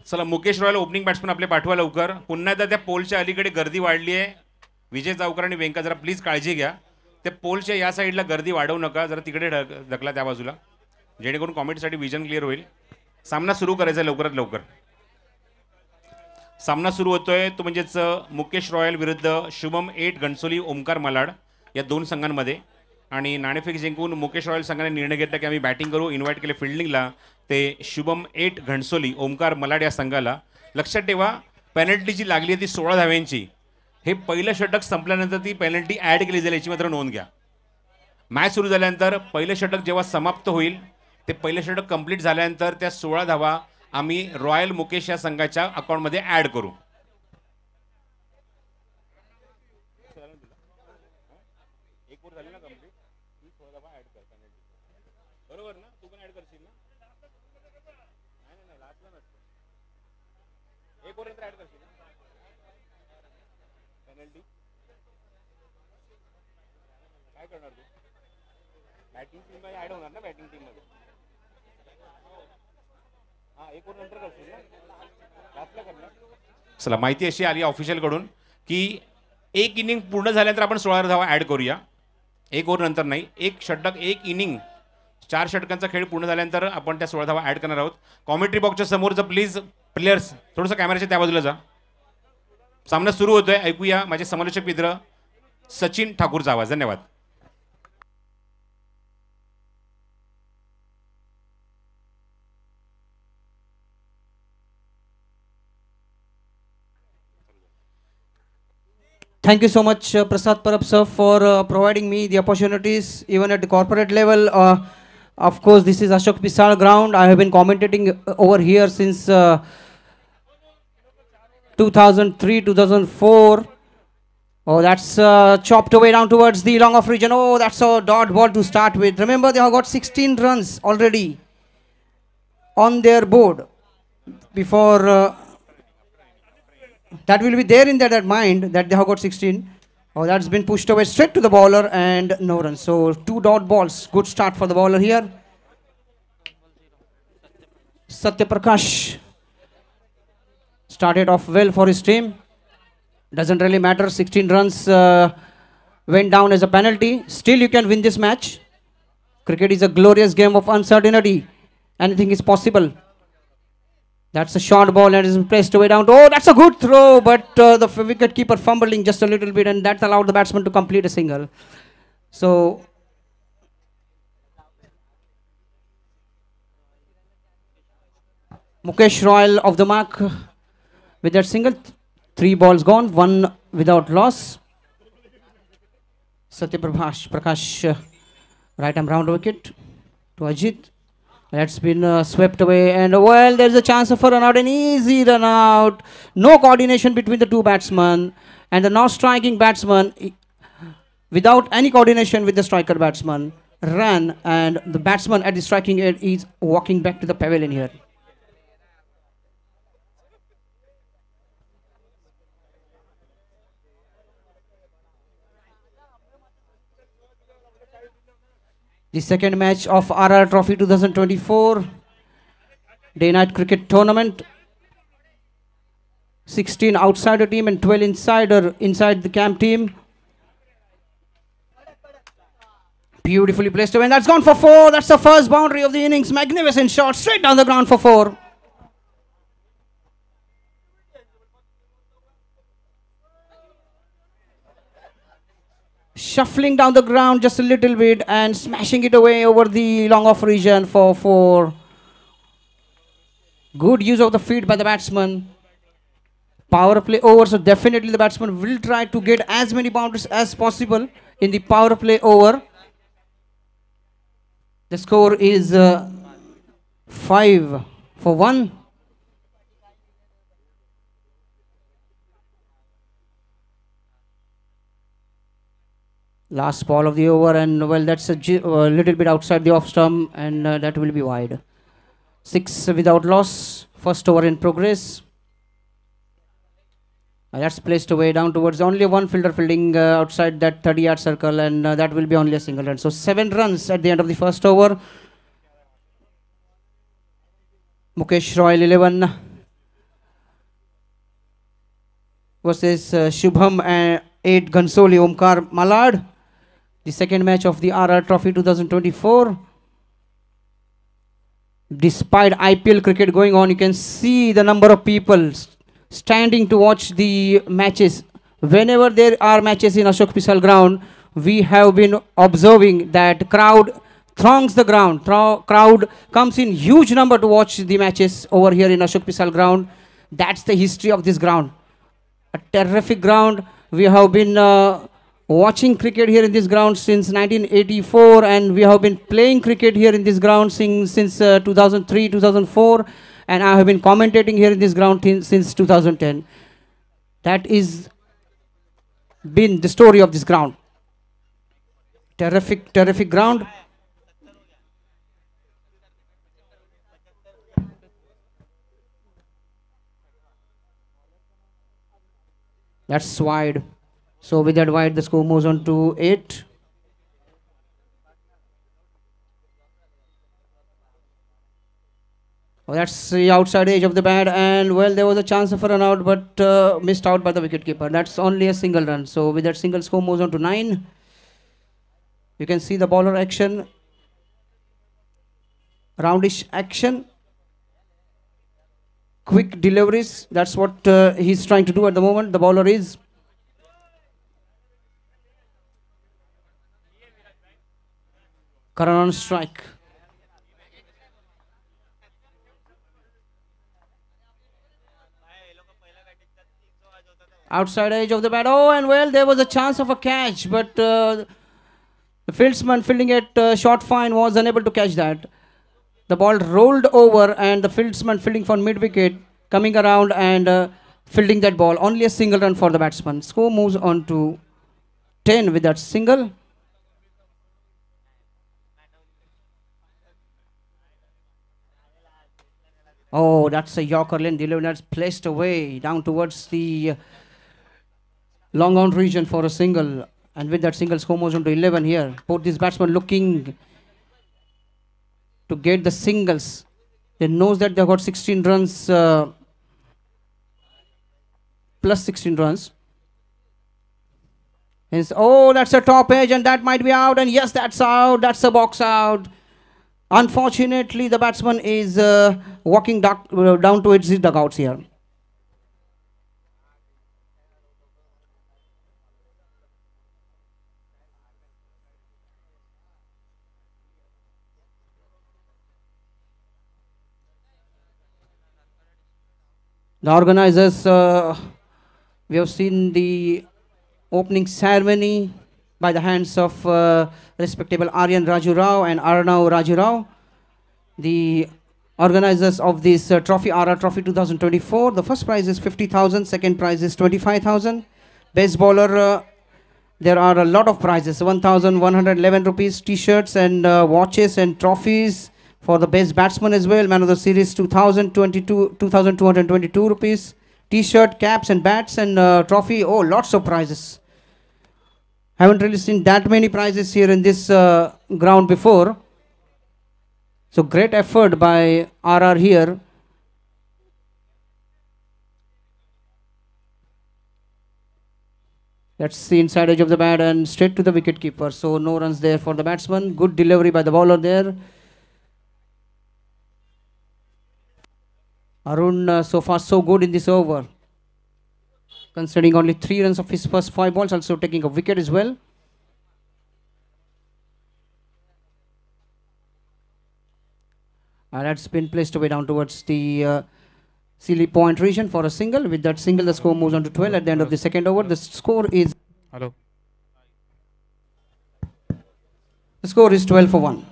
चला Mukesh royal opening batsman आपले पाठवा लवकर. पुन्हा एकदा त्या पोलच्या अलीकडे गर्दी वाढली आहे. विजय चावकर आणि वेंका जरा प्लीज काळजी घ्या. त्या पोलच्या या साईडला गर्दी वाढवू नका, जरा तिकडे ढकला त्या बाजूला, जेणेकरून कॉमेंटसाठी विजन क्लिअर होईल. सामना सुरू करायचा लवकरात लवकर. सामना सुरू होतोय तो म्हणजेच मुकेश रॉयल विरुद्ध शुभम 8 घणसोली ओमकार मलाड या दोन संघांमध्ये. आणि नाणेफेक जिंकून मुकेश रॉयल संघाने निर्णय घेतला की आम्ही बॅटिंग करू. इन्व्हाइट केले फिल्डिंगला ते शुभम 8 घणसोली ओमकार मलाड या संघाला. लक्षात ठेवा पेनल्टी जी लागली आहे ती 16 धाव्यांची. हे पहिलं षटक संपल्यानंतर ती पेनल्टी ॲड केली जाईल याची मात्र नोंद घ्या. मॅच सुरू झाल्यानंतर पहिलं षटक जेव्हा समाप्त होईल ते पहिलं षटक कंप्लीट झाल्यानंतर त्या 16 धावा आम्ही रॉयल मुकेश या संघाच्या अकाउंटमध्ये ॲड करू. बरोबर ना, तू पण ॲड करशील ना. नाही लास्टला नसतं, एक ओव्हर नंतर ॲड करशील ना पेनल्टी. काय करणार तू? बॅटिंग टीम मध्ये ॲड होणार ना, बॅटिंग टीम मध्ये. हां एक ओव्हर नंतर करशील ना, लास्टला करणार. चला माहिती अशी आली ऑफिशियलकडून की एक इनिंग पूर्ण झाल्यानंतर आपण 16 धावा ॲड करूया. एक ओव्हर नंतर नाही, एक षटक एक इनिंग 4 षटकांचा खेळ पूर्ण झाल्यानंतर आपण त्या 16 धावा ॲड करणार आहोत. कॉमेंट्री बॉक्सच्या समोरचं प्लीज प्लेयर्स थोडंसं कॅमेऱ्याच्या त्या बाजूला जा. सामना सुरू होतोय. ऐकूया माझे समालोचक मित्र सचिन ठाकूरचा आवाज. धन्यवाद. Thank you so much, Prasad Parab sir, for providing me the opportunities even at the corporate level. Of course, this is Ashok Pisal ground. I have been commentating over here since 2003, 2004. Oh, that's chopped away down towards the long off region. Oh, that's a dot ball to start with. Remember, they have got 16 runs already on their board before. That will be there in that mind that they have got 16. Oh, that's been pushed away straight to the bowler and no run. So 2 dot balls. Good start for the bowler here. Satya Prakash started off well for his team. Doesn't really matter. 16 runs went down as a penalty. Still you can win this match. Cricket is a glorious game of uncertainty. Anything is possible. That's a short ball and is pressed away down. Oh, that's a good throw, but the wicket keeper fumbling just a little bit, and that allowed the batsman to complete a single. So Mukesh Royal of the mark with that single. 3 balls gone, 1 without loss. Satya Prakash right arm round wicket to Ajit. That's been swept away, and well, there's a chance for run out, an easy run out. No coordination between the 2 batsmen, and the non-striking batsman, without any coordination with the striker batsman, ran, and the batsman at the striking end is walking back to the pavilion here. The second match of RR Trophy 2024 Day-Night Cricket Tournament. 16 outsider team and 12 inside the camp team. Beautifully placed away, and that's gone for 4. That's the first boundary of the innings. Magnificent shot straight down the ground for 4. Shuffling down the ground just a little bit and smashing it away over the long off region for 4. Good use of the feet by the batsman. Power play over, so definitely the batsman will try to get as many boundaries as possible in the power play over. The score is 5-1. Last ball of the over, and well, that's a little bit outside the off stump, and that will be wide. 6 without loss. First over in progress. That's placed away down towards only one fielder fielding outside that 30-yard circle, and that will be only a single run. So 7 runs at the end of the first over. Mukesh Royal 11, versus Shubham and 8 Ghansoli Omkar Malad. The second match of the RR Trophy 2024. Despite IPL cricket going on, you can see the number of people standing to watch the matches. Whenever there are matches in Ashok Pisal ground, we have been observing that crowd throngs the ground. Crowd comes in huge number to watch the matches over here in Ashok Pisal ground. That's the history of this ground. A terrific ground. We have been watching cricket here in this ground since 1984, and we have been playing cricket here in this ground since 2003, 2004, and I have been commentating here in this ground since 2010. That is been the story of this ground. Terrific, terrific ground. That's wide. So with that wide, the score moves on to 8. Oh, that's the outside edge of the bat, and well, there was a chance of a run out, but missed out by the wicketkeeper. That's only a single run. So with that single, score moves on to 9. You can see the bowler action, roundish action, quick deliveries. That's what he's trying to do at the moment. The bowler is. Karan on strike. Outside edge of the bat. Oh, and well, there was a chance of a catch, but the fieldsman fielding at short fine was unable to catch that. The ball rolled over, and the fieldsman fielding for mid wicket coming around and fielding that ball. Only a single run for the batsman. Score moves on to 10 with that single. Oh, that's a Yorker lane delivery that's placed away down towards the long on region for a single. And with that single, score moves on to 11 here. Both these batsmen looking to get the singles. They knows that they got 16 runs plus 16 runs. And oh, that's a top edge, and that might be out. And yes, that's out. That's a box out. Unfortunately, the batsman is walking down towards his dugouts here. The organizers, we have seen the opening ceremony by the hands of respectable Aryan Raju Rao and Arnav Raju Rao, the organizers of this trophy, RR Trophy 2024. The first prize is 50,000, second prize is 25,000. Best bowler, there are a lot of prizes, 1,111 rupees, t-shirts and watches and trophies for the best batsman as well. Man of the series, 2,222 rupees, t-shirt, caps and bats and trophy. Oh, lots of prizes. Haven't really seen that many prizes here in this ground before. So great effort by RR here. That's the inside edge of the bat and straight to the wicket keeper. So no runs there for the batsman. Good delivery by the bowler there. Arun so far so good in this over, considering only 3 runs of his first 5 balls, also taking a wicket as well. And that's been placed away down towards the Sealy Point region for a single. With that single, the score moves on to 12 at the end of the second over. The score is... Hello. The score is 12 for 1.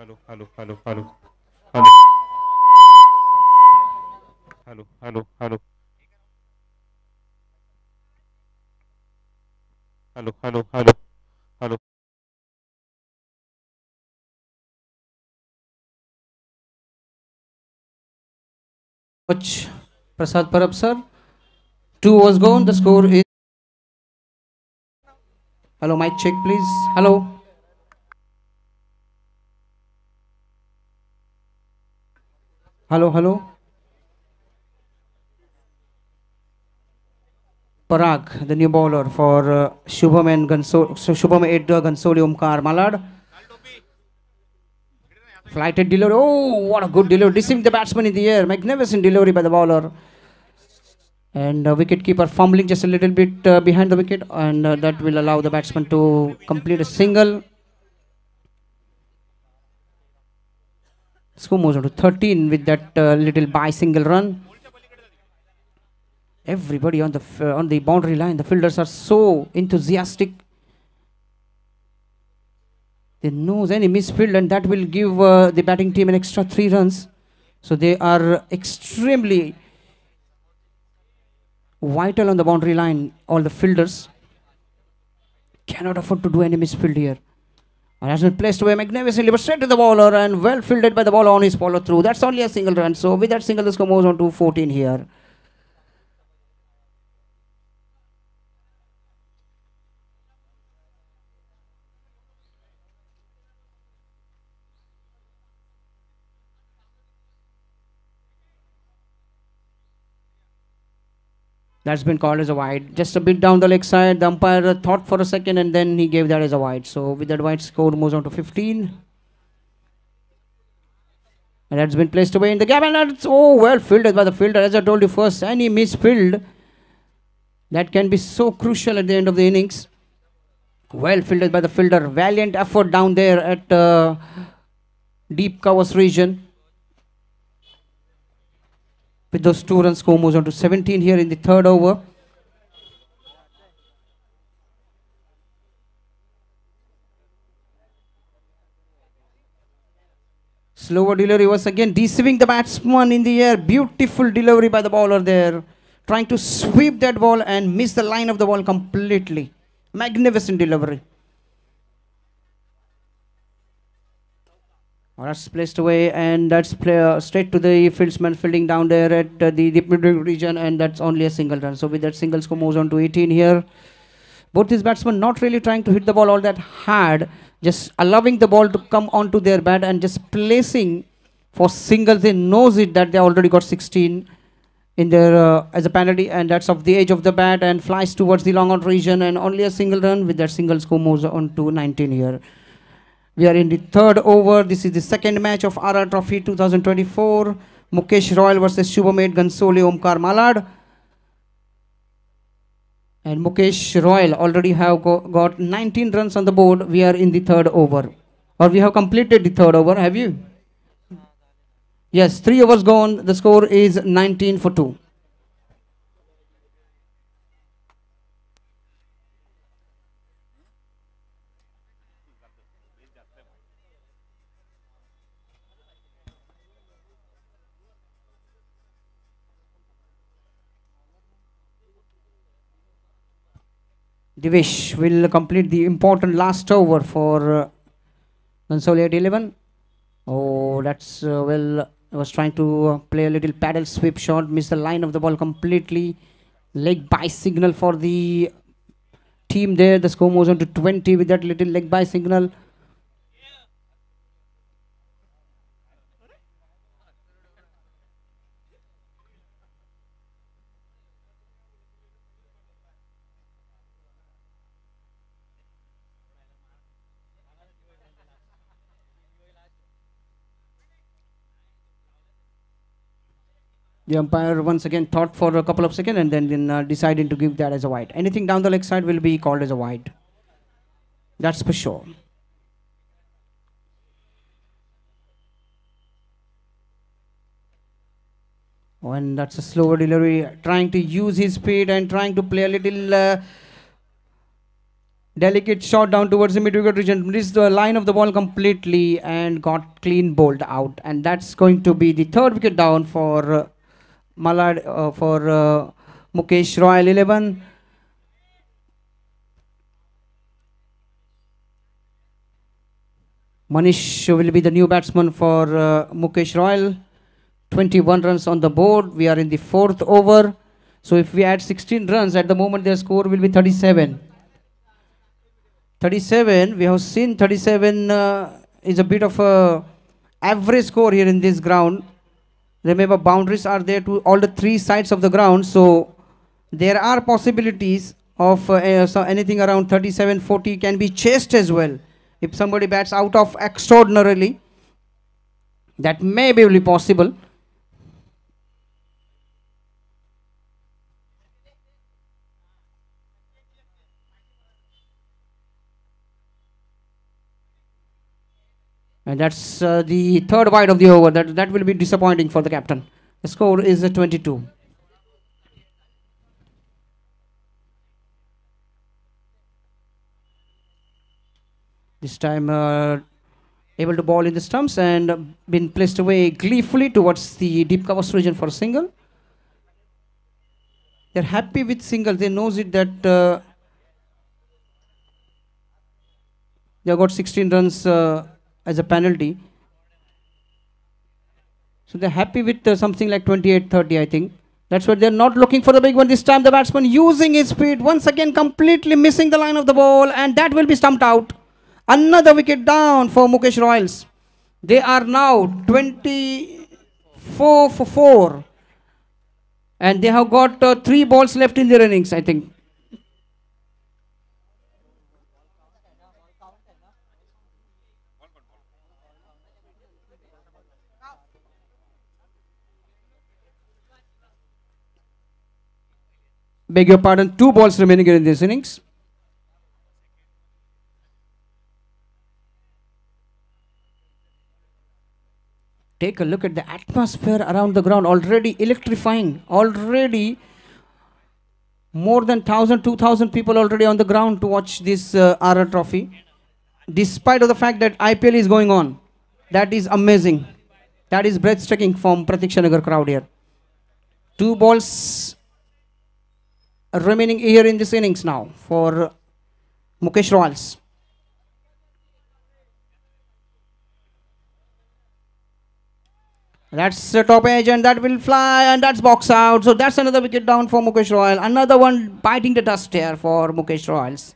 Hello. Hello. Coach Prasad Parab sir. 2 overs gone. The score is. Hello, mic check, please. Hello. Hello, hello. Parag, the new bowler for Shubham and Shubham 8 Gansoli Omkar Malad. Flighted delivery. Oh, what a good delivery. Deceiving the batsman in the air. Magnificent delivery by the bowler. And wicket keeper fumbling just a little bit behind the wicket, and that will allow the batsman to complete a single. Score moves on to 13 with that little by single run. Everybody on the boundary line, the fielders are so enthusiastic. They know any misfield, and that will give the batting team an extra 3 runs. So they are extremely vital on the boundary line. All the fielders cannot afford to do any misfield here. Has been placed away magnificently, but straight to the bowler and well fielded by the bowler on his follow through. That's only a single run. So with that single, the score moves on to 14 here. That's been called as a wide. Just a bit down the leg side. The umpire thought for a second and then he gave that as a wide. So with that wide, score moves on to 15. And that's been placed away in the gap. And that's well fielded by the fielder. As I told you first, any misfield that can be so crucial at the end of the innings. Well fielded by the fielder. Valiant effort down there at deep covers region. With those 2 runs, score moves on to 17 here in the 3rd over. Slower delivery was again deceiving the batsman in the air. Beautiful delivery by the bowler there. Trying to sweep that ball and miss the line of the ball completely. Magnificent delivery. That's placed away, and that's straight to the fieldsman fielding down there at the deep mid region, and that's only a single run. So with that single, score moves on to 18 here. Both these batsmen not really trying to hit the ball all that hard, just allowing the ball to come onto their bat and just placing for singles. They knows it that they already got 16 in their as a penalty, and that's off the edge of the bat and flies towards the long out region, and only a single run. With that single, score moves on to 19 here. We are in the 3rd over. This is the 2nd match of RR Trophy 2024. Mukesh Royal versus Shubham 8 Gansoli Omkar Malad. And Mukesh Royal already have got 19 runs on the board. We are in the 3rd over. Or we have completed the 3rd over. Have you? Yes, 3 overs gone. The score is 19 for 2. Divesh will complete the important last over for Gansoli at 11. Oh, that's I was trying to play a little paddle sweep shot, missed the line of the ball completely. Leg by signal for the team there. The score moves on to 20 with that little leg by signal. The umpire once again thought for a couple of seconds and then decided to give that as a wide. Anything down the leg side will be called as a wide. That's for sure. Oh, and that's a slower delivery. Trying to use his speed and trying to play a little delicate shot down towards the mid-wicket region. Missed the line of the ball completely and got clean bowled out. And that's going to be the 3rd wicket down for Malad, for Mukesh Royal 11. Manish will be the new batsman for Mukesh Royal. 21 runs on the board. We are in the fourth over. So if we add 16 runs, at the moment their score will be 37. 37, we have seen 37 is a bit of a average score here in this ground. Remember, boundaries are there to all the three sides of the ground. So there are possibilities of so anything around 37-40 can be chased as well. If somebody bats out of extraordinarily, that may be really possible. And that's the third wide of the over. That will be disappointing for the captain. The score is 22. This time able to ball in the stumps and been placed away gleefully towards the deep cover region for a single. They're happy with single. They knows it that they have got 16 runs as a penalty. So they're happy with something like 28-30, I think. That's why they're not looking for the big one. This time the batsman using his speed, once again completely missing the line of the ball, and that will be stumped out. Another wicket down for Mukesh Royals. They are now 24 for 4. And they have got 3 balls left in their innings, I think. Beg your pardon, 2 balls remaining in this innings. Take a look at the atmosphere around the ground, already electrifying. Already more than 1,000, 2,000 people already on the ground to watch this RR Trophy. Despite of the fact that IPL is going on. That is amazing. That is breathtaking from Pratiksha Nagar crowd here. 2 balls remaining here in this innings now for Mukesh Royals. That's the top edge and that will fly and that's box out. So that's another wicket down for Mukesh Royal. Another one biting the dust here for Mukesh Royals.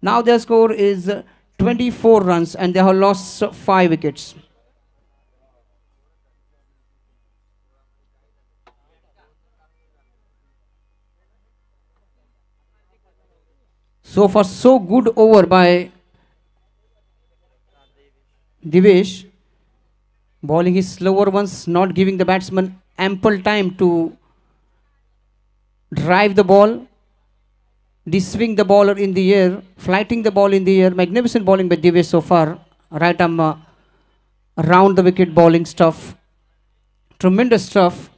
Now their score is 24 runs and they have lost 5 wickets. So far, so good over by Divesh. Bowling his slower ones, not giving the batsman ample time to drive the ball, de-swing the bowler in the air, flighting the ball in the air. Magnificent bowling by Divesh so far. Right arm around the wicket bowling stuff. Tremendous stuff.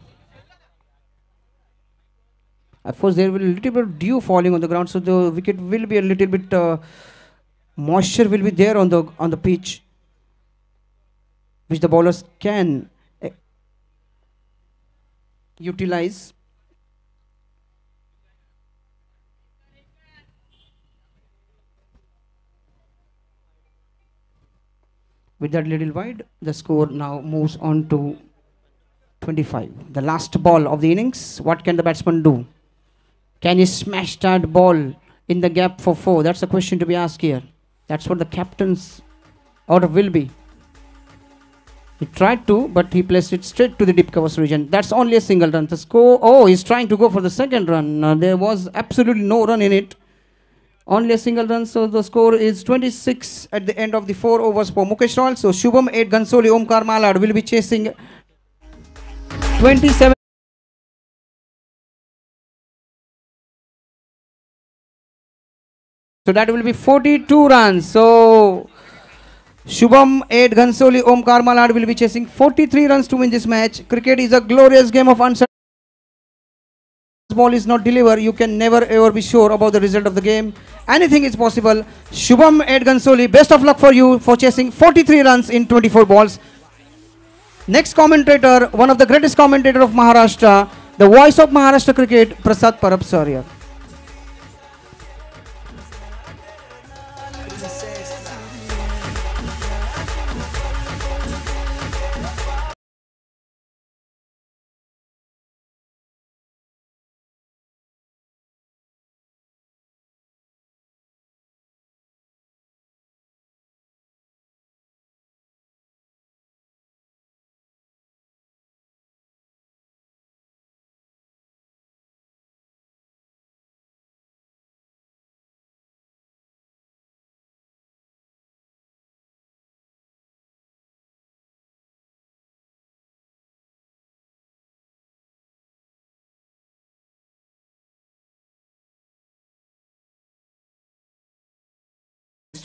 Of course, there will be a little bit of dew falling on the ground, so the wicket will be a little bit moisture will be there on the pitch, which the bowlers can utilize. With that little wide, the score now moves on to 25. The last ball of the innings. What can the batsman do? Can he smash that ball in the gap for 4? That's the question to be asked here. That's what the captain's order will be. He tried to, but he placed it straight to the deep covers region. That's only a single run. The score, oh, he's trying to go for the second run. There was absolutely no run in it. Only a single run, so the score is 26 at the end of the 4 overs for Mukesh Royal. So Shubham 8, Ghansoli, Omkar Malad will be chasing 27. So that will be 42 runs. So Shubham 8, Ghansoli, Omkar Malad will be chasing 43 runs to win this match. Cricket is a glorious game of uncertainty. Ball is not delivered, you can never ever be sure about the result of the game. Anything is possible. Shubham 8, Ghansoli, best of luck for you for chasing 43 runs in 24 balls. Next commentator, one of the greatest commentator of Maharashtra, the voice of Maharashtra cricket, Prasad Parab sir here.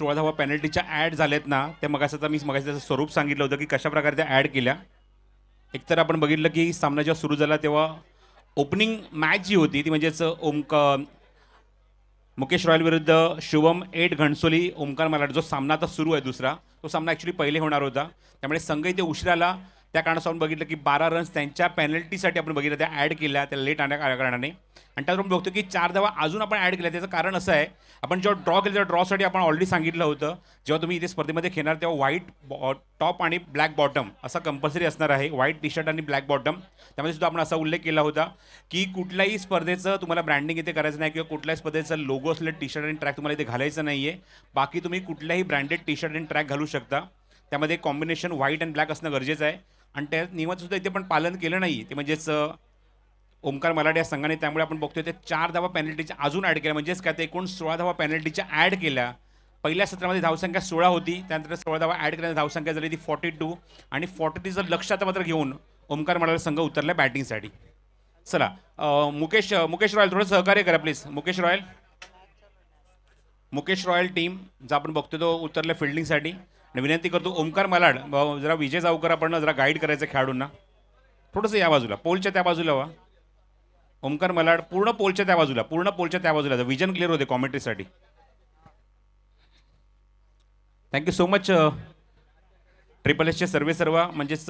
16 धावा पेनल्टीच्या add झाल्यात ना, ते मगाचं मी मगाशी त्याचं स्वरूप सांगितलं होतं की कशा प्रकारे त्या ॲड केल्या. एकतर आपण बघितलं की सामना जेव्हा सुरू झाला तेव्हा ओपनिंग मॅच जी होती ती म्हणजेच मुकेश रॉयल विरुद्ध शुभम 8 घणसोली ओमकार मलाड जो सामना आता सुरू आहे दुसरा, तो सामना ॲक्च्युली पहिले होणार होता. त्यामुळे संघ इथे उशिराला त्या कारणासाठी बघितलं की 12 रन्स त्यांच्या पेनल्टीसाठी आपण बघितलं त्या ॲड केल्या त्या लेट आल्या कारणाने. आणि त्यातून बघतो की 4 धावा अजून आपण ॲड केल्या. त्याचं कारण असं आहे, आपण जेव्हा ड्रॉ केलं त्या ड्रॉसाठी आपण ऑलरेडी सांगितलं होतं जेव्हा तुम्ही इथे स्पर्धेमध्ये खेळणार तेव्हा व्हाईट टॉप आणि ब्लॅक बॉटम असा कंपल्सरी असणार आहे. व्हाईट टी शर्ट आणि ब्लॅक बॉटम. त्यामध्ये सुद्धा आपण असा उल्लेख केला होता की कुठल्याही स्पर्धेचं तुम्हाला ब्रँडिंग इथे करायचं नाही किंवा कुठल्याही स्पर्धेचं लोगो असलेलं टी शर्ट आणि ट्रॅक तुम्हाला इथे घालायचं नाही आहे. बाकी तुम्ही कुठल्याही ब्रँडेड टी शर्ट आणि ट्रॅक घालू शकता. त्यामध्ये कॉम्बिनेशन व्हाईट अँड ब्लॅक असणं गरजेचं आहे. आणि त्या नियमाचं सुद्धा इथे पण पालन केलं नाही ते म्हणजेच ओमकार मलाड या संघाने. त्यामुळे आपण बघतोय ते 4 धावा पेनल्टीच्या अजून ॲड केल्या. म्हणजेच काय ते एकूण 16 धावा पेनल्टीच्या ॲड केल्या. पहिल्या सत्रामध्ये धावसंख्या 16 होती, त्यानंतर 16 धावा ॲड केल्यानंतर धावसंख्या झाली ती 42 आणि 43चं लक्ष आता मात्र घेऊन ओमकार मलाड संघ उतरला बॅटिंगसाठी. चला मुकेश रॉयल थोडं सहकार्य करा प्लीज. मुकेश रॉयल टीम जो आपण बघतो तो उतरला फिल्डिंगसाठी. आणि विनंती करतो ओमकार मलाड जरा विजय जावकर आपण जरा गाईड करायचं खेळाडूंना. थोडंसं या बाजूला पोलच्या त्या बाजूला व्हा. ओमकार मलाड पूर्ण पोलच्या त्या बाजूला विजन क्लिअर होते कॉमेंट्रीसाठी. Thank you so much. ट्रिपल एसचे सर्व म्हणजेच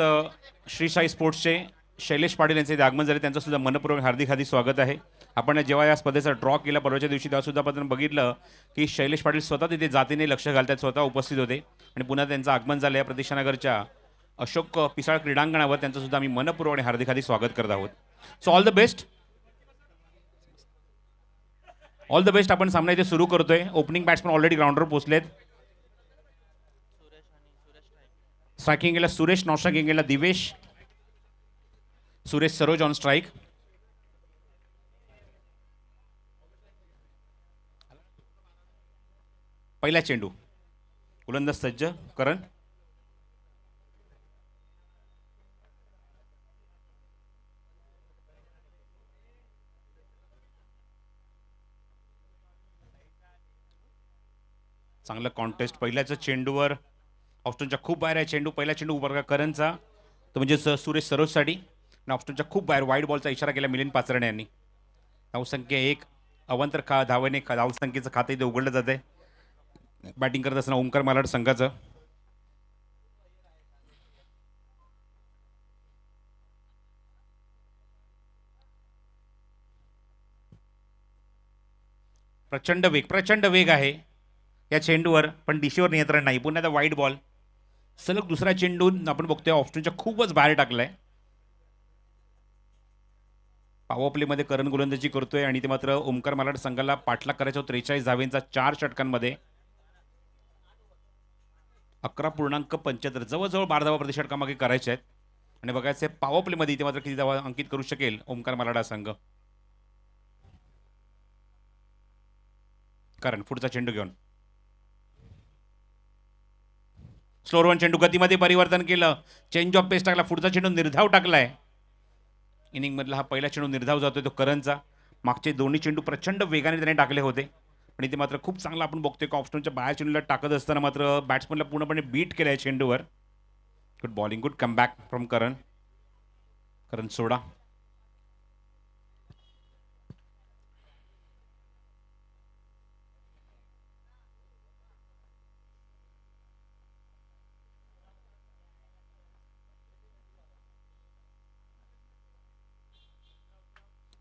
श्री साई स्पोर्ट्सचे शैलेश पाटील यांचे आगमन झाले. त्यांचं सुद्धा मनपूर्वक हार्दिक स्वागत आहे. आपण जेव्हा या स्पर्धेचा ड्रॉ केला परवाच्या दिवशी तेव्हा सुद्धा आपण बघितलं की शैलेश पाटील स्वतः तिथे जातीने लक्ष घालतात, स्वतः उपस्थित होते. आणि पुन्हा त्यांचं आगमन झालं या प्रतीक्षानगरच्या अशोक पिसाळ क्रीडांगणावर. त्यांचं सुद्धा आम्ही मनपूर्वक आणि हार्दिक स्वागत करत आहोत. So all the best. आपण सामना इथे सुरू करतोय. ओपनिंग बॅट्समन ऑलरेडी ग्राउंडवर पोहोचलेत. स्ट्रायकिंग गेला सुरेश, नॉन स्ट्रायकिंग गेला दिवेश. Suresh Saroj on strike. पहिला चेंडू गोलंदाज सज्ज करण. चांगलं कॉन्टेस्ट. पहिल्याच चेंडूवर ऑप्शनच्या खूप बाहेर आहे चेंडू. पहिला चेंडू उभा करणचा तो म्हणजे सुरेश सरोजसाठी. आणि ऑप्शनच्या खूप बाहेर वाईट बॉलचा इशारा केला मिलिंद पाचरणे यांनी. धावसंख्या 1 अवंतर धावेने धावसंख्येचं खातं इथे उघडलं जात आहे बॅटिंग करत असताना ओमकार मलाड संघाचं. प्रचंड वेग आहे या चेंडूवर, पण दिशेवर नियंत्रण नाही. पुन्हा वाईट बॉल. सलग दुसरा चेंडू आपण बघतोय ऑप्शनच्या खूपच बाहेर टाकलाय. पॉवर प्लेमध्ये करण गोलंदाजी करतोय आणि ते मात्र ओमकार मलाड संघाला पाठलाग करायचा 43 धावेंचा 4 षटकांमध्ये. 11.75 जवळजवळ 12 धावा प्रति षटकामागे करायचे आहेत. आणि बघायचं पॉवर प्लेमध्ये इथे मात्र किती धावा अंकित करू शकेल ओमकार मलाड संघ. कारण पुढचा चेंडू घेऊन स्लोअर वन चेंडू गतीमध्ये परिवर्तन केलं. चेंज ऑफ पेस टाकला. पुढचा चेंडू निर्धाव टाकलाय. इनिंग मधला हा पहिला चेंडू निर्धाव जातोय तो करणचा. मागचे दोन्ही चेंडू प्रचंड वेगाने त्याने टाकले होते, पण इथे मात्र खूप चांगला आपण बघतोय की ऑप्शनच्या बाहेर चेंडूला टाकत असताना मात्र बॅट्समनला पूर्णपणे बीट केलं आहे चेंडूवर. Good bowling, good comeback from Karan Soda.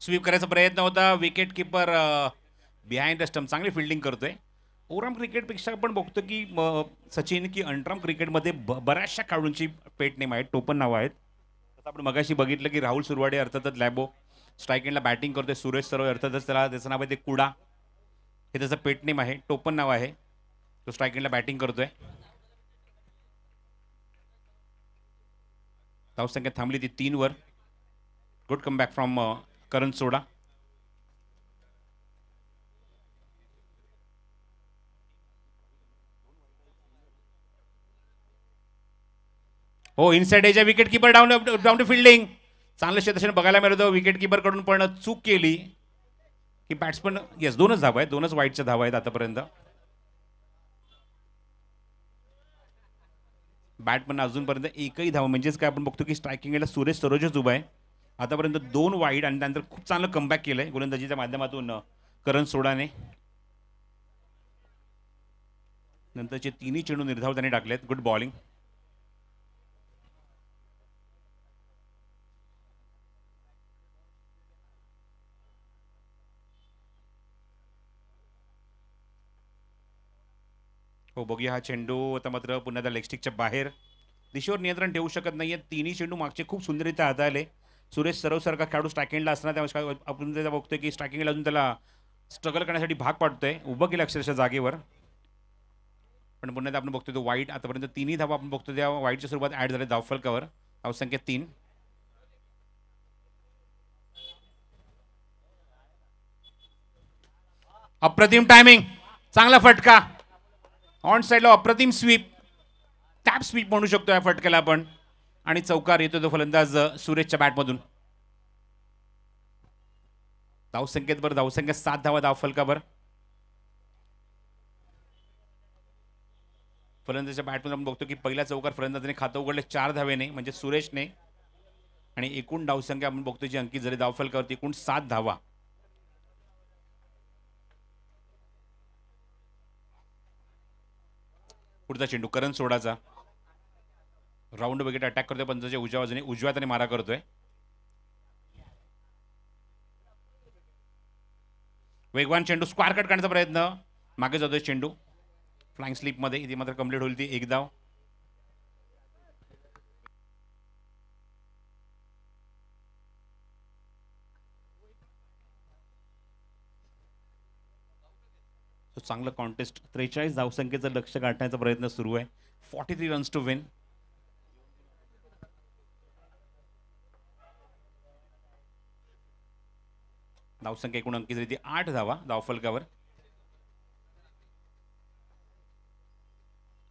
Sweep करायचा प्रयत्न होता. Wicket keeper behind the stump चांगली फिल्डिंग करतोय. ओव्हरआर्म क्रिकेटपेक्षा आपण बघतो की सचिन की अंडरआर्म क्रिकेटमध्ये बऱ्याचशा खेळाडूंची पेट नेम आहेत, टोपण नावं आहेत. तसं आपण मगाशी बघितलं की राहुल सुरवाडे अर्थातच लॅबो स्ट्राईक एंडला बॅटिंग करतोय. सुरेश सरोज अर्थातच त्याचं नाव आहे ते कुडा, हे त्याचं पेट नेम आहे, टोपण नाव आहे. तो स्ट्राईक एंडला बॅटिंग करतोय. धावसंख्या थांबली ती 3 वर. Good comeback from Karan Soda. हो, इनसाइड एजच्या wicket keeper down to fielding. चांगलं क्षेत्रक्षण बघायला मिळतं विकेट किपर कडून, पण चूक केली की बॅट्समन. येस, 2च धावा आहेत, 2च वाईटच्या धावा आहेत आतापर्यंत. बॅटमन अजूनपर्यंत एकही धाव, म्हणजेच काय आपण बघतो की स्ट्रायकिंगला सुरेश सरोजच उभा आहे. आतापर्यंत 2 वाईड आणि त्यानंतर खूप चांगलं कमबॅक केलंय गोलंदाजीच्या माध्यमातून करण सोडाने. नंतरचे तिन्ही चेंडू निर्धाव त्याने टाकलेत. Good bowling. हो, बघूया हा चेंडू आता मात्र पुन्हा त्या लेगस्टिकच्या बाहेर. दिशेवर नियंत्रण ठेवू शकत नाहीये. तिन्ही चेंडू मागचे खूप सुंदररित्या हाताळले. सुरेश सरवसारखा खेळाडू स्ट्रायकिंगला असणार त्यामुळे आपण त्याचा बघतोय की स्ट्रायकिंगला अजून त्याला स्ट्रगल करण्यासाठी भाग पाडतोय. उभं केलं अक्षरशः जागेवर. पण पुन्हा आपण बघतोय तो वाईट. आतापर्यंत तिन्ही धावा आपण बघतो त्या वाईटच्या स्वरूपात ऍड झाले धावफलकावर. धावसंख्या 3. अप्रतिम टायमिंग, चांगला फटका ऑन साईडला, अप्रतिम स्वीप, टॅप स्वीप म्हणू शकतो या फटक्याला आपण. आणि चौकार येतो तो फलंदाज सुरेशच्या बॅटमधून. धावसंख्येत बरं, धावसंख्या 7 धावा धावफलकावर. फलंदाजाच्या बॅटमधून आपण बघतो की पहिला चौकार फलंदाजाने खातं उघडले 4 धावेने, म्हणजे सुरेशने. आणि एकूण धावसंख्या आपण बघतो जी अंकित झाली धावफलकावरती एकूण 7 धावा. पुढचा चेंडू करण सोडाचा. राऊंड विकेट अटॅक करतोय पंचाच्या उजव्या बाजूने, उजव्या हाताने मारा करतोय. वेगवान चेंडू, स्क्वायर कट करण्याचा प्रयत्न, मागे जातोय चेंडू फ्लाइंग स्लिप मध्ये. इथे मात्र कंप्लीट होईल ती एक धाव. चांगलं कॉन्टेस्ट. 43 धावसंख्येचं लक्ष गाठण्याचा प्रयत्न सुरू आहे. 43 रन्स टू विन. धावसंख्या एकूण अंकित झाली ती 8 धावा धावफलकावर.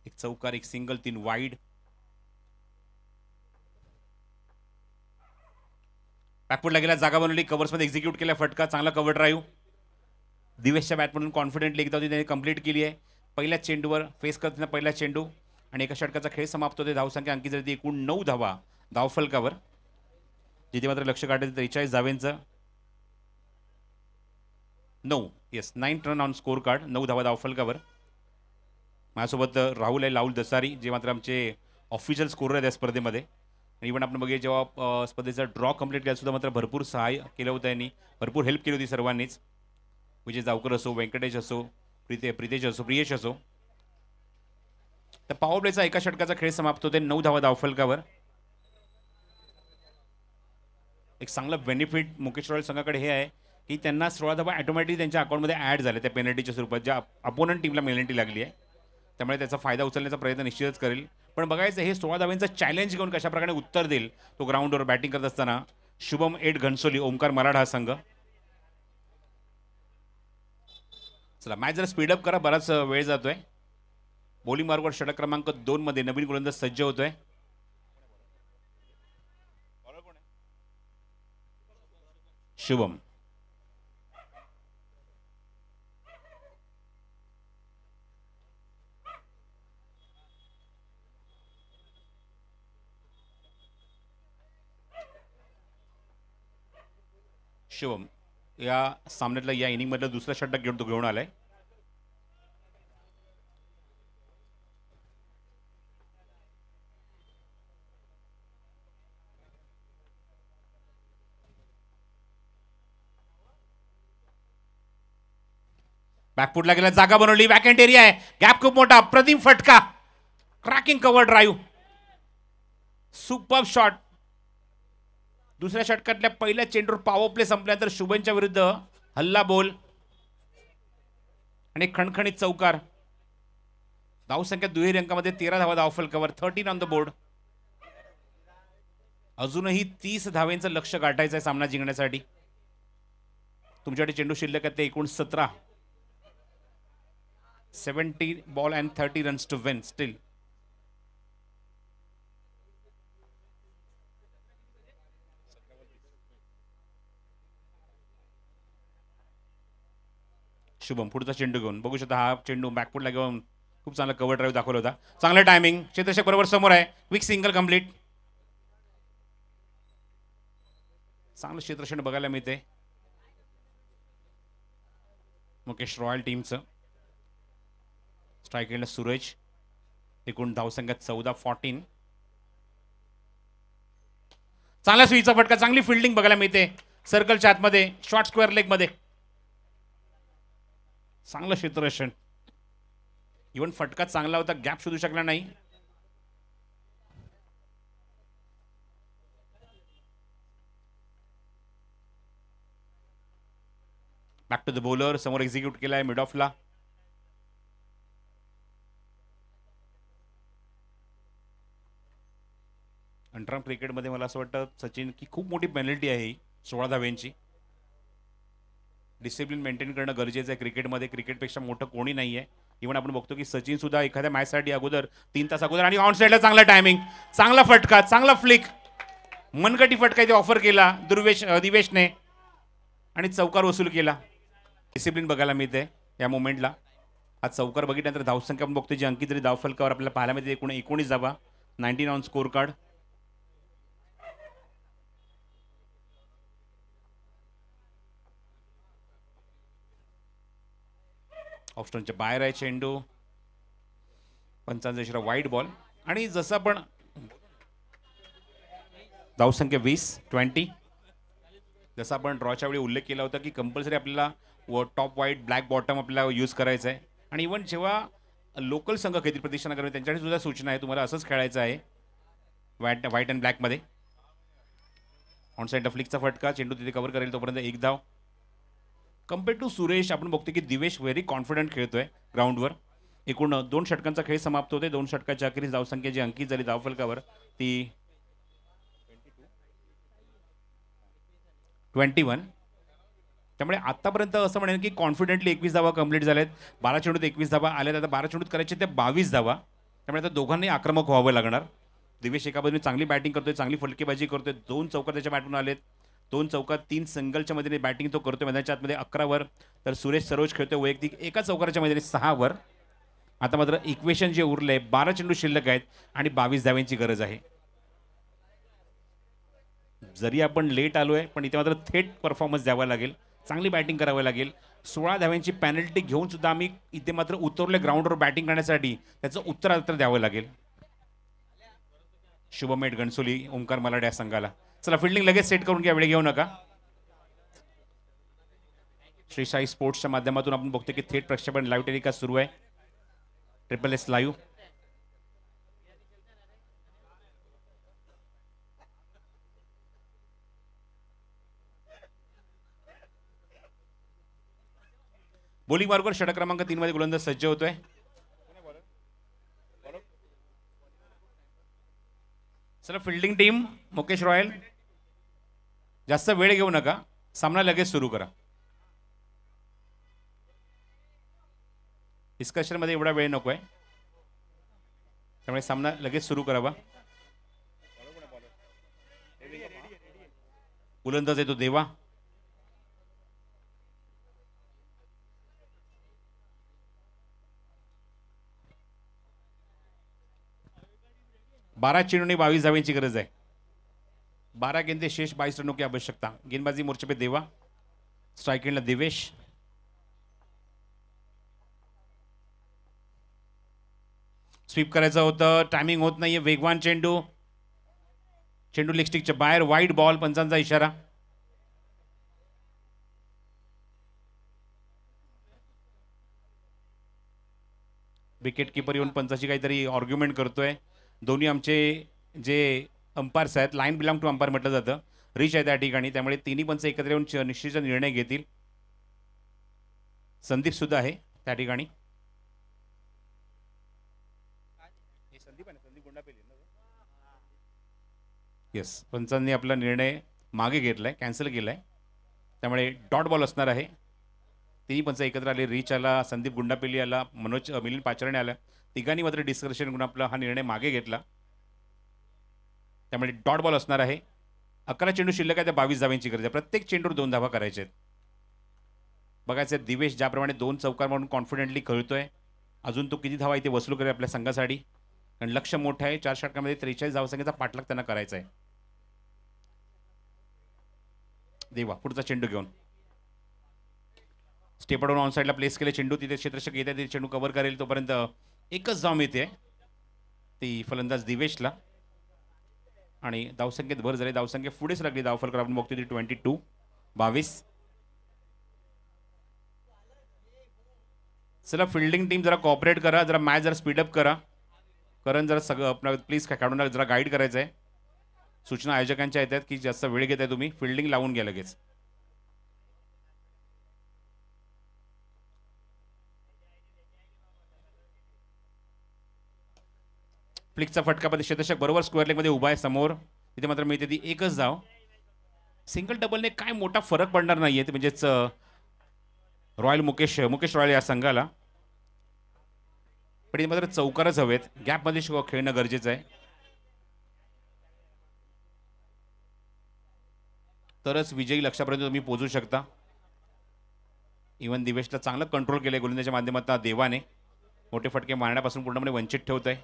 एक चौकार, एक सिंगल, 3 वाईड. बॅकफुटला गेला, जागा बनवली, कव्हर्समध्ये एक्झिक्यूट केला फटका. चांगला कव्हर ड्राईव्ह. दिवेशच्या बॅटमधून कॉन्फिडेंटली एकदा त्याने कंप्लीट केली आहे. पहिल्या चेंडूवर फेस करताना पहिला चेंडू आणि एका षटकाचा खेळ समाप्त होते. धावसंख्या अंकित झाली एकूण 9 धावा धावफलकावर. जिथे मात्र लक्ष काढायचं 43 धावेंचं. 9 रन ऑन स्कोर कार्ड. 9 धावा धावफलकावर. माझ्यासोबत राहुल आहे, राहुल दसारी, जे मात्र आमचे ऑफिशियल स्कोरर आहेत या स्पर्धेमध्ये. इव्हन आपण बघूया जेव्हा स्पर्धेचा ड्रॉ कंप्लीट केला सुद्धा मात्र भरपूर सहाय्य केलं होतं यांनी, भरपूर हेल्प केली होती सर्वांनीच. विजय जावकर असो, व्यंकटेश असो, प्रियेश असो. तर पॉवर प्लेचा एका षटकाचा खेळ समाप्त होते 9 धावा धावफलकावर. एक चांगलं बेनिफिट मुकेश रॉयल संघाकडे हे आहे की त्यांना 16 धावा ऑटोमॅटिक त्यांच्या अकाउंटमध्ये ॲड झाले त्या पेनल्टीच्या स्वरूपात, ज्या अपोनंट टीमला पेनल्टी लागली आहे. त्यामुळे त्याचा फायदा उचलण्याचा प्रयत्न निश्चितच करेल. पण बघायचं हे 16 धावांचं चॅलेंज घेऊन कशा प्रकारे उत्तर देईल तो ग्राउंडवर बॅटिंग करत असताना शुभम 8 घनसोली, ओमकार मराठा हा संघ. चला मॅच जरा स्पीडअप करा, बराच वेळ जातोय. बॉलिंग मार्गवर षटक क्रमांक 2 मध्ये नवीन गोलंदाज सज्ज होतोय. शुभम. शुभम या सामन्यातला या इनिंगमधलं दुसरा षटक घेऊन आलाय. बॅकफुटला गेला, जागा बनवली, वॅकंट एरिया आहे, गॅप खूप मोठा, अप्रतिम फटका, cracking cover drive, super shot. दुसऱ्या षटकातल्या पहिल्या चेंडूवर पॉवर प्ले संपल्यानंतर शुभमच्या विरुद्ध हल्ला बोल आणि खणखणीत चौकार. धावसंख्या दुहेरी अंकामध्ये 13 धावा धावफलकावर. 13 ऑन द बोर्ड. अजूनही 30 धावेंचं लक्ष गाठायचं आहे सामना जिंकण्यासाठी. तुमच्याकडे चेंडू शिल्लक आहेत ते एकूण 17. 70 ball and 30 runs to win still. Shubham पुढचा चेंडू घेऊन बघू शकता, हा चेंडू बॅकफुटला घेऊन खूप चांगला कव्हर ड्राईव्ह दाखवला होता. चांगलं टायमिंग. क्षेत्ररक्षक बरोबर समोर आहे. Quick single complete. चांगलं क्षेत्ररक्षण बघायला मिळते मुकेश रॉयल टीमचं. स्ट्राईक एंडला सूरज. एकूण धावसंख्यात 14-14. चांगला स्वीचा फटका. चांगली फिल्डिंग बघायला मिळते सर्कलच्या आतमध्ये शॉर्ट स्क्वेअर लेग मध्ये. चांगलं क्षेत्ररक्षण. इव्हन फटका चांगला होता. गॅप शोधू शकला नाही. Back to the bowler. समोर एक्झिक्यूट केलाय मिड ऑफला. अंतराम क्रिकेटमध्ये मला असं वाटतं सचिन की खूप मोठी पेनल्टी आहे ही 16 धाव्यांची. डिसिप्लिन मेंटेन करणं गरजेचं आहे क्रिकेटमध्ये. क्रिकेटपेक्षा मोठं कोणी नाही आहे. इव्हन आपण बघतो की सचिन सुद्धा एखाद्या मॅचसाठी अगोदर 3 तास अगोदर आणि ऑन साईडला चांगला टायमिंग. चांगला फटका. चांगला फ्लिक. मनगटी फटका इथे ऑफर केला दिवेशने आणि चौकार वसूल केला. डिसिप्लिन बघायला मिळते या मोमेंटला. हा चौकार बघितल्यानंतर धावसंख्या आपण बघतो जी अंकित तरी धावफलकावर आपल्याला पाहायला मिळते. 19 धावा. 19 ऑन स्कोर कार्ड. ऑफस्टनच्या बाहेर आहे चेंडू. पंचांचा इशारा वाईड बॉल. आणि जसं आपण धावसंख्या 20 जसं आपण ड्रॉच्या वेळी उल्लेख केला होता की कंपल्सरी आपल्याला टॉप वाईट ब्लॅक बॉटम आपल्याला यूज करायचं आहे. आणि इव्हन जेव्हा लोकल संघ खेळतील प्रतिष्ठान करणे त्यांच्यासाठी सुद्धा सूचना आहे तुम्हाला असंच खेळायचं आहे व्हाईट अँड ब्लॅकमध्ये. ऑन साईड फ्लिकचा फटका. चेंडू तिथे कव्हर करेल तोपर्यंत 1 धाव. कम्पेअर टू सुरेश आपण बघतो की दिवेश व्हेरी कॉन्फिडंट खेळतोय ग्राउंडवर. एकूण 2 षटकांचा खेळ समाप्त होते. 2 षटकाच्या अखेरीस धावसंख्या जी अंकित झाली धावफलकावर ती 21. त्यामुळे आतापर्यंत असं म्हणेल की कॉन्फिडेंटली 21 धावा कंप्लीट झाल्यात. 12 चेंडूत 21 धावा आल्यात. आता 12 चेंडूत करायचे ते 22 धावा. त्यामुळे आता दोघांनी आक्रमक व्हावं लागणार. दिवेश एका बाजूने चांगली बॅटिंग करतोय. चांगली फलकेबाजी करतोय. 2 चौकार त्याच्या बॅटून आलेत. 2 चौकार 3 सिंगलच्या मध्ये बॅटिंग तो करतोय मैदानाच्या आतमध्ये 11 वर. तर सुरेश सरोज खेळतोय वैयक्तिक एका चौकाराच्या मध्ये 6 वर. आता मात्र इक्वेशन जे उरले 12 चेंडू शिल्लक आहेत आणि 22 धाव्यांची गरज आहे. जरी आपण लेट आलोय पण इथे मात्र थेट परफॉर्मन्स द्यावा लागेल. चांगली बॅटिंग करावी लागेल. 16 धाव्यांची पेनल्टी घेऊन सुद्धा आम्ही इथे मात्र उतरले ग्राउंडवर बॅटिंग करण्यासाठी. त्याचं उत्तर द्यावं लागेल. शुभम 8 घणसोली ओमकार मलाड या संघाला. चला फिल्डिंग लगेच सेट करून घ्या. वेळ घेऊ नका. श्री साई स्पोर्ट्सच्या माध्यमातून आपण बघतो की थेट प्रक्षेपण लाईव्ह टेलिकास्ट सुरू आहे. SSS live. बॉलिंग मार्कवर षटक क्रमांक 3 मध्ये गोलंदाज सज्ज होतोय. चला फिल्डिंग टीम मुकेश रॉयल जास्त वेळ घेऊ नका. सामना लगेच सुरू करा. डिस्कशन मध्ये एवढा वेळ नकोय. त्यामुळे सामना लगेच सुरू करावा. गोलंदाज येतो देवा. बारा चेंडूंनी 22 धाव्यांची गरज आहे. 12 गेंदे शेष 22 रनों की आवश्यकता. गेंदबाजी मोर्चे पे देवा. स्ट्राइक एंडला दिवेश. स्वीप करायचं होतं. टायमिंग होत नाहीये. वेगवान चेंडू. चेंडू लेग स्टिकच्या बाहेर. Wide ball. पंचांचा इशारा. विकेट किपर येऊन पंचाची काहीतरी आर्ग्युमेंट करतोय. दोन्ही आमचे जे अंपायर्स आहेत लाईन बिलॉंग टू अंपायर म्हटलं जातं रिच आहे त्या ठिकाणी. त्यामुळे तिन्ही पंच एकत्र येऊन निश्चितचा निर्णय घेतील. संदीप सुद्धा आहे त्या ठिकाणी. येस पंचांनी आपला निर्णय मागे घेतलाय. कॅन्सल केलाय. त्यामुळे डॉट बॉल असणार आहे. तिन्ही पंच एकत्र आले. रिच आला. संदीप गुंडापेली आला. मनोज मिलिंद पाचरणे आला. तिघांनी मात्र डिस्कशन करून आपला हा निर्णय मागे घेतला. त्यामुळे डॉट बॉल असणार आहे. 11 चेंडू शिल्लक आहे. त्या 22 धाव्यांची गरज आहे. प्रत्येक चेंडूवर 2 धावा करायचे आहेत. बघायचं दिवेश ज्याप्रमाणे 2 चौकार म्हणून कॉन्फिडेंटली खेळतोय अजून तो किती धावा इथे वसूल करेल आपल्या संघासाठी, कारण लक्ष मोठं आहे. 4 षटकामध्ये 43 धावसंख्येचा पाठलाग त्यांना करायचा आहे. देवा पुढचा चेंडू घेऊन स्टेपआउट ऑन साईडला प्लेस केले चेंडू. तिथे क्षेत्ररक्षक येते, तिथे चेंडू कव्हर करेल तोपर्यंत एकच धाव मिळते ती फलंदाज दिवेशला आणि धावसंख्येत भर झाली. धावसंख्या पुढेच लागली. धावफलक आपण बघतोय ती 22. चला फिल्डिंग टीम जरा कॉपरेट करा, जरा मॅच जरा स्पीडअप करा. कारण जरा सगळं आपलं प्लीज खेळाडूंना जरा गाईड करायचं आहे. सूचना आयोजकांच्या येतात की जास्त वेळ घेताय तुम्ही, फिल्डिंग लावून घ्या लगेच. फ्लिकचा फटका मध्ये क्षेत्ररक्षक बरोबर स्क्वेअर लेगमध्ये उभा आहे समोर. तिथे मात्र मिळते ती एकच धाव. सिंगल डबलने काय मोठा फरक पडणार नाहीये, ते म्हणजेच रॉयल मुकेश रॉयल या संघाला. पण मात्र चौकारच हवेत, गॅपमध्ये खेळणं गरजेचं आहे. तरच विजयी लक्षापर्यंत तुम्ही पोहोचू शकता. इव्हन दिवेशला चांगलं कंट्रोल केलंय गोलंदाजीच्या माध्यमातून देवाने. मोठे फटके मारण्यापासून पूर्णपणे वंचित ठेवत आहे.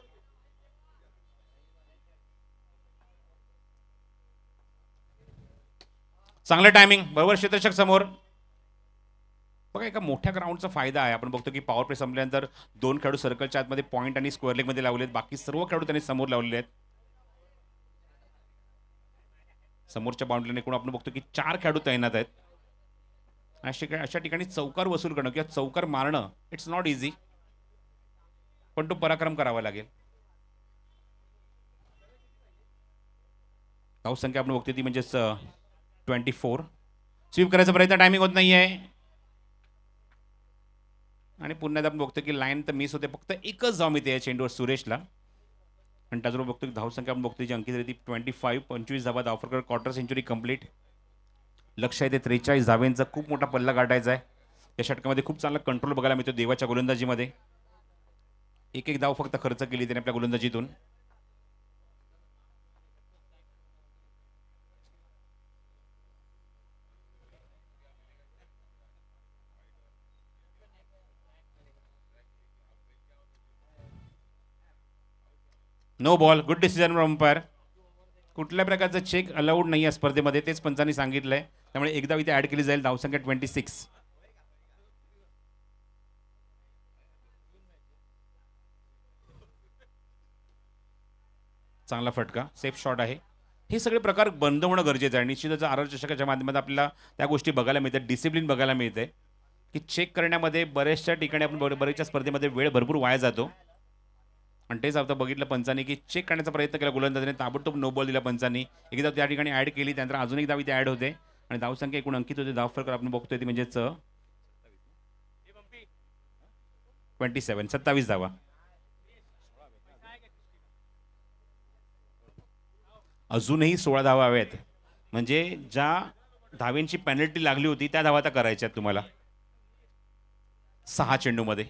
चांगलं टायमिंग, बरोबर क्षेत्ररक्षक समोर. बघा एका मोठ्या ग्राउंडचा फायदा आहे. आपण बघतो की पॉवर प्ले संपल्यानंतर 2 खेळाडू सर्कलच्या आतमध्ये पॉईंट आणि स्क्वेअर लेगमध्ये लावलेत. बाकी सर्व खेळाडू त्यांनी समोर लावलेले आहेत. समोरच्या बाउंड्रीने एकूण आपण बघतो की 4 खेळाडू तैनात आहेत. अशा ठिकाणी चौकार वसूल करणं किंवा चौकार मारणं इट्स नॉट इझी, पण तो पराक्रम करावा लागेल. धावसंख्या आपण बघतो ती म्हणजेच 24. स्वीप करायचा प्रयत्न, टायमिंग होत नाहीये आणि पुन्हा आपण बघतो की लाईन तर मिस होते. फक्त एकच धाव मिळते या चेंडूवर सुरेशला. आणि त्याचबरोबर बघतो की धावसंख्या आपण बघतो जी अंकित झाली ती 25. 25 धावा. धावफलकावर क्वार्टर सेंचुरी कंप्लीट. लक्ष आहे ते 43 धावेंचा खूप मोठा पल्ला गाठायचा आहे. या षटकामध्ये खूप चांगला कंट्रोल बघायला मिळतो देवाच्या गोलंदाजीमध्ये. एक धाव फक्त खर्च केली त्याने आपल्या गोलंदाजीतून. No ball. Good decision from umpire. कुठल्या प्रकारचं चेक अलाउड नाही या स्पर्धेमध्ये, तेच पंचांनी सांगितलंय. त्यामुळे एकदा इथे ऍड केली जाईल. धावसंख्या 26. चांगला फटका, सेफ शॉट आहे. हे सगळे प्रकार बंद होणं गरजेचं आहे. निश्चितच आर चषकाच्या माध्यमातून आपल्याला त्या गोष्टी बघायला मिळतात. डिसिप्लिन बघायला मिळते की चेक करण्यामध्ये बऱ्याचशा ठिकाणी आपण बऱ्याचशा स्पर्धेमध्ये वेळ भरपूर वाया जातो. आणि तेच आता बघितलं पंचांनी की चेक करण्याचा प्रयत्न केला गोलंदाजाने, ताबडतोब नो बॉल दिला पंचांनी. एकदा त्या ठिकाणी ऍड केली, त्यानंतर अजून एक धाव इथे ऍड होते आणि धावसंख्या एकूण अंकित होते. धावफलक आपण बघतोय ती म्हणजेच 27 धावा. अजूनही 16 धावा हव्यात. म्हणजे ज्या धावेंची पेनल्टी लागली होती त्या धावा आता करायच्या आहेत तुम्हाला 6 चेंडूमध्ये.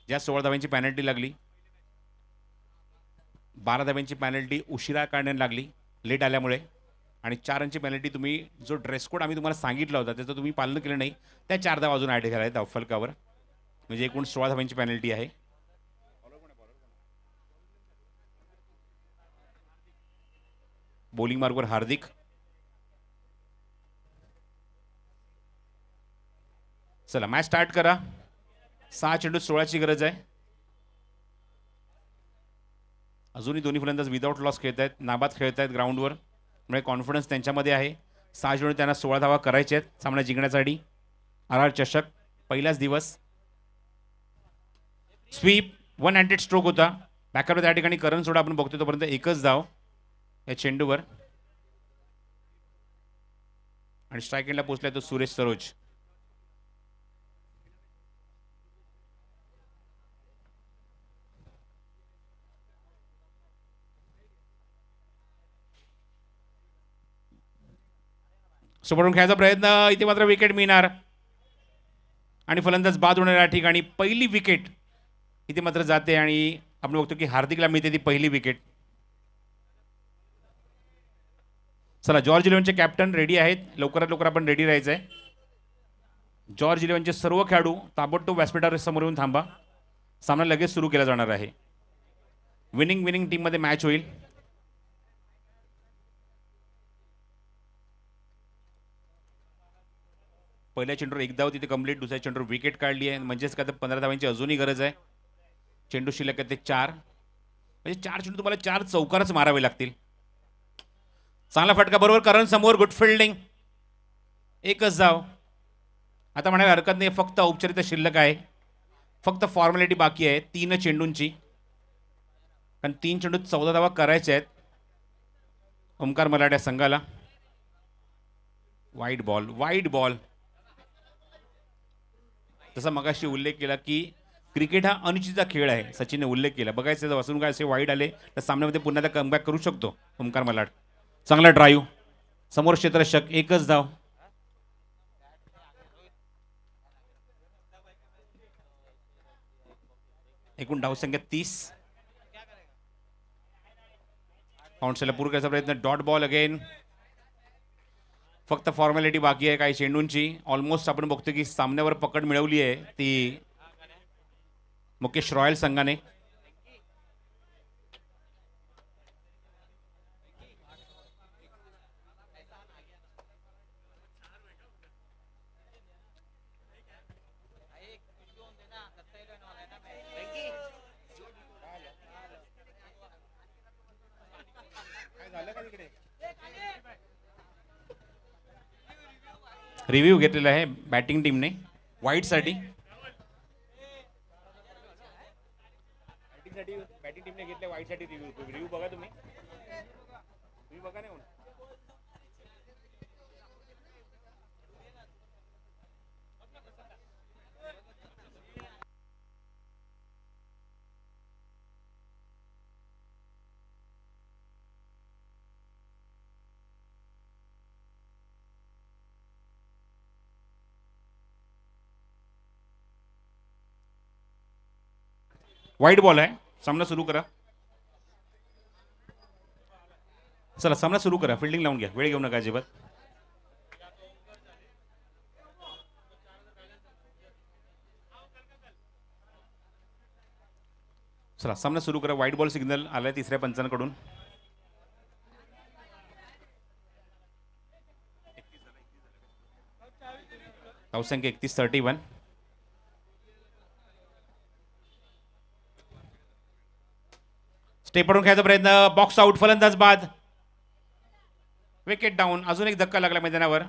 ज्या 16 धाव्यांची पॅनल्टी लागली, 12 धाव्यांची पॅनल्टी उशिरा काढण्यात लागली लेट आल्यामुळे, आणि 4 रनची पॅनल्टी तुम्ही जो ड्रेस कोड आम्ही तुम्हाला सांगितला होता त्याचं तुम्ही पालन केलं नाही, त्या 4 धावा अजून ॲड केल्या आहेत धावफलकावर. म्हणजे एकूण 16 धाव्यांची पॅनल्टी आहे. बॉलिंग मार्गवर हार्दिक. चला मॅच स्टार्ट करा. 6 चेंडू 16ची गरज आहे. अजूनही दोन्ही फलंदाज विदाऊट लॉस खेळत आहेत, नाबाद खेळत आहेत ग्राउंडवर. म्हणजे कॉन्फिडन्स त्यांच्यामध्ये आहे. 6 चेंडू त्यांना 16 धावा करायचे आहेत सामना जिंकण्यासाठी. आर चषक पहिलाच दिवस. स्वीप 100 स्ट्रोक होता. बॅकअप त्या ठिकाणी करण सोडा आपण बघतोय तोपर्यंत एकच धाव या चेंडूवर. आणि स्ट्राईक एंडला पोहोचलाय तो सुरेश सरोज. समोरून खेळायचा प्रयत्न, इथे मात्र विकेट मिळणार आणि फलंदाज बाद होणार. या ठिकाणी पहिली विकेट इथे मात्र जाते आणि आपण बघतो की हार्दिकला मिळते ती पहिली विकेट. चला जॉर्ज इलेव्हनचे कॅप्टन रेडी आहेत. लवकरात लवकर आपण रेडी राहायचं आहे. जॉर्ज इलेव्हनचे सर्व खेळाडू ताबडतोब व्यासपीठावर समोर येऊन थांबा. सामना लगेच सुरू केला जाणार आहे. विनिंग टीममध्ये मॅच होईल. पहिल्या चेंडूवर एक धाव तिथे कंप्लीट, दुसऱ्या चेंडूवर विकेट काढली आहे, म्हणजेच का 15 धावांची अजूनही गरज आहे. चेंडू शिल्लक आहे ते 4, म्हणजे 4 चेंडू तुम्हाला 4 चौकारच मारावे लागतील. चांगला फटका बरोबर करण समोर, गुड फिल्डिंग, एकच धाव. आता म्हणायला हरकत नाही, फक्त औपचारिकता शिल्लक आहे, फक्त फॉर्मॅलिटी बाकी आहे 3 चेंडूंची, कारण 3 चेंडूत 14 धावा करायच्या आहेत ओमकार मलाड या संघाला. White ball. तसा मगाशी उल्लेख केला की क्रिकेट हा अनिश्चितचा खेळ आहे, सचिनने उल्लेख केला. बघायचं जर वाचून काय असे वाईट आले तर सामन्यामध्ये पुन्हा त्या कमबॅक करू शकतो ओमकार मलाड. चांगला ड्राईव्ह, समोर क्षेत्ररक्षक, एकच धाव. एकूण धावसंख्या 30. पाऊंडसेला पूर्ण करायचा प्रयत्न, डॉट बॉल अगेन. फक्त फॉर्मॅलिटी बाकी आहे काही चेंडूंची. ऑलमोस्ट आपण बघतो की सामन्यावर पकड मिळवली आहे ती मुकेश रॉयल संघाने. रिव्ह्यू घेतलेला आहे बॅटिंग टीमने व्हाईटसाठी. बॅटिंग टीमने घेतले व्हाईटसाठी रिव्ह्यू बघा तुम्ही. बघा नाही वाईट बॉल आहे. सामना सुरू करा. चला सामना सुरू करा. फिल्डिंग लावून घ्या, वेळ घेऊ नका अजिबात. चला सामना सुरू करा. वाईट बॉल सिग्नल आलाय तिसऱ्या पंचांकडून. धावसंख्या 31. स्टेप पडून खेळायचा प्रयत्न, बॉक्स आउट, फलंदाज बाद, विकेट डाऊन. अजून एक धक्का लागला मैदानावर.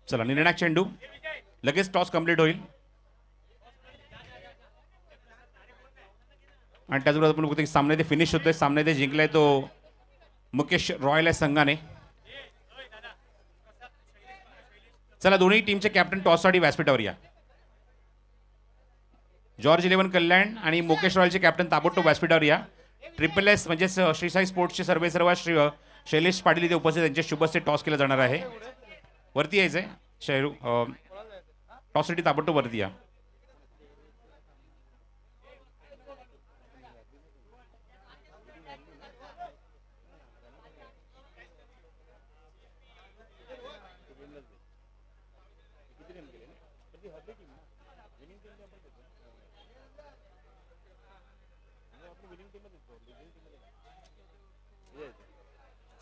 चला निर्णायक चेंडू, लगेच टॉस कंप्लीट होईल. आणि त्याचबरोबर आपण बघतो की सामना इथे फिनिश होतोय. सामना इथे जिंकलाय तो मुकेश रॉयल या संघाने. चला दोन्ही टीमचे कॅप्टन टॉससाठी व्यासपीठावर या. जॉर्ज 11 कल्याण आणि मुकेश रॉयलचे कॅप्टन ताबडतोब व्यासपीठावर या. SSS म्हणजे श्री साई स्पोर्ट्सचे सर्वेसर्वा श्री शैलेश पाटील इथे उपस्थित, त्यांच्या शुभ हस्ते टॉस केला जाणार आहे. वरती यायचंय टॉससाठी ताबडतोब वरती या.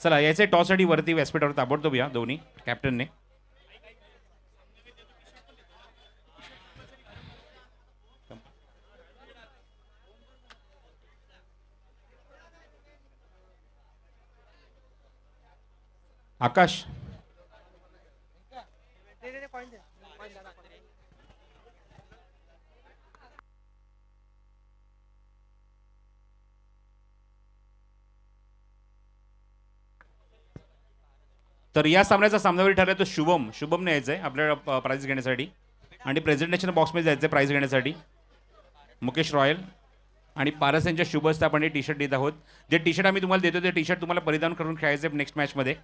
चला याचे टॉससाठी वरती व्यासपीठावर ताबडतोब या दोन्ही कॅप्टनने. आकाश तर या सामन्याचा सामनावीर ठरला तो शुभमने यायचंय आपल्याला प्राइज घेण्यासाठी आणि प्रेझेंटेशन बॉक्समध्ये जायचंय प्राइज घेण्यासाठी. मुकेश रॉयल आणि पारस यांच्या शुभ हस्ते आपण हे टी शर्ट देत आहोत. जे टी शर्ट आम्ही तुम्हाला देतो ते टी शर्ट तुम्हाला परिधान करून खेळायचे नेक्स्ट मॅचमध्ये.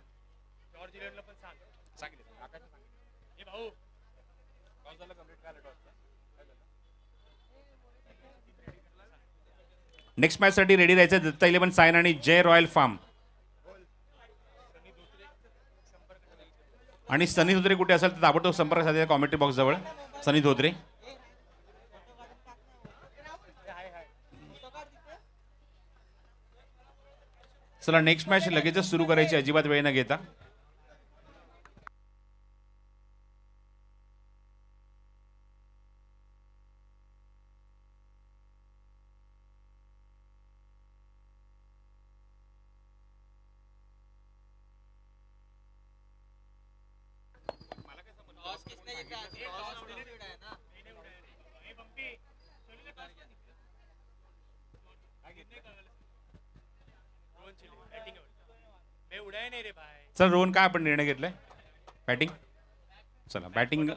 नेक्स्ट मॅचसाठी रेडी राहायचं दत्ता 11 सायन आणि जय रॉयल फार्म. आणि सनी धोत्रे कुठे असेल तर ताबडतोब संपर्क साधायचा कॉमेंट्री बॉक्स जवळ. सनी धोत्रे. चला नेक्स्ट मॅच लगेचच सुरू करायची, अजिबात वेळ न घेता. चल रोहन, काय आपण निर्णय घेतलाय? बॅटिंग. चला बॅटिंग